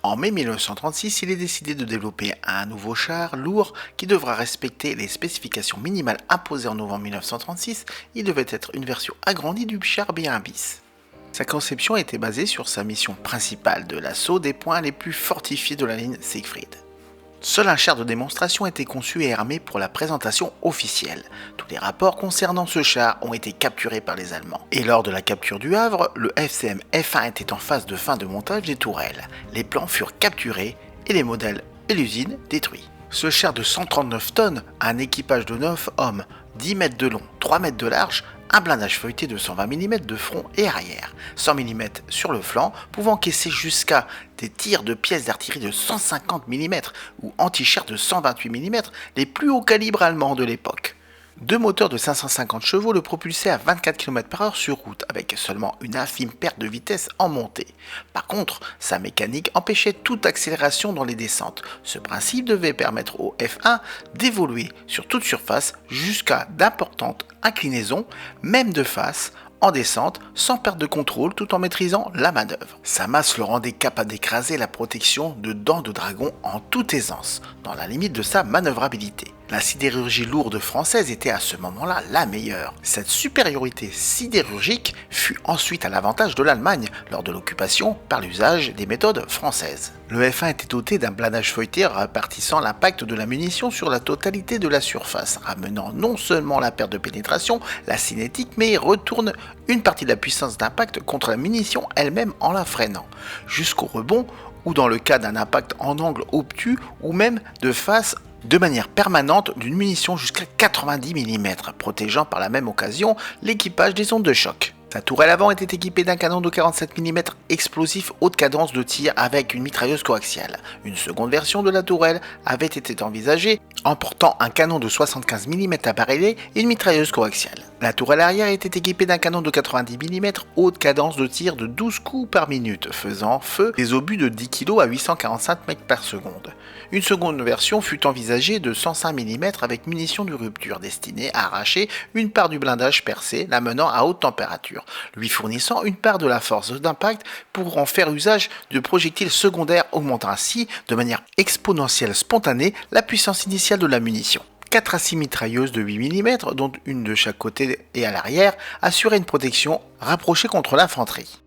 En mai 1936, il est décidé de développer un nouveau char lourd qui devra respecter les spécifications minimales imposées en novembre 1936. Il devait être une version agrandie du char B1 bis. Sa conception était basée sur sa mission principale de l'assaut des points les plus fortifiés de la ligne Siegfried. Seul un char de démonstration était conçu et armé pour la présentation officielle. Tous les rapports concernant ce char ont été capturés par les Allemands. Et lors de la capture du Havre, le FCM F1 était en phase de fin de montage des tourelles. Les plans furent capturés et les modèles et l'usine détruits. Ce char de 139 tonnes a un équipage de 9 hommes, 10 mètres de long, 3 mètres de large, un blindage feuilleté de 120 mm de front et arrière, 100 mm sur le flanc, pouvant encaisser jusqu'à des tirs de pièces d'artillerie de 150 mm ou anti-chars de 128 mm, les plus hauts calibres allemands de l'époque. Deux moteurs de 550 chevaux le propulsaient à 24 km/h sur route, avec seulement une infime perte de vitesse en montée. Par contre, sa mécanique empêchait toute accélération dans les descentes. Ce principe devait permettre au F1 d'évoluer sur toute surface jusqu'à d'importantes inclinaisons, même de face, en descente, sans perte de contrôle tout en maîtrisant la manœuvre. Sa masse le rendait capable d'écraser la protection de dents de dragon en toute aisance, dans la limite de sa manœuvrabilité. La sidérurgie lourde française était à ce moment-là la meilleure. Cette supériorité sidérurgique fut ensuite à l'avantage de l'Allemagne lors de l'occupation par l'usage des méthodes françaises. Le F1 était doté d'un blindage feuilleté répartissant l'impact de la munition sur la totalité de la surface, ramenant non seulement la perte de pénétration, la cinétique, mais retourne une partie de la puissance d'impact contre la munition elle-même en la freinant, jusqu'au rebond ou dans le cas d'un impact en angle obtus ou même de face de manière permanente d'une munition jusqu'à 90 mm, protégeant par la même occasion l'équipage des ondes de choc. Sa tourelle avant était équipée d'un canon de 47 mm explosif haute cadence de tir avec une mitrailleuse coaxiale. Une seconde version de la tourelle avait été envisagée, emportant un canon de 75 mm appareillé et une mitrailleuse coaxiale. La tourelle arrière était équipée d'un canon de 90 mm haute cadence de tir de 12 coups par minute, faisant feu des obus de 10 kg à 845 m/s. Une seconde version fut envisagée de 105 mm avec munitions de rupture destinée à arracher une part du blindage percé, la menant à haute température, lui fournissant une part de la force d'impact pour en faire usage de projectiles secondaires, augmentant ainsi de manière exponentielle spontanée la puissance initiale de la munition. 4 à 6 mitrailleuses de 8 mm, dont une de chaque côté et à l'arrière, assuraient une protection rapprochée contre l'infanterie.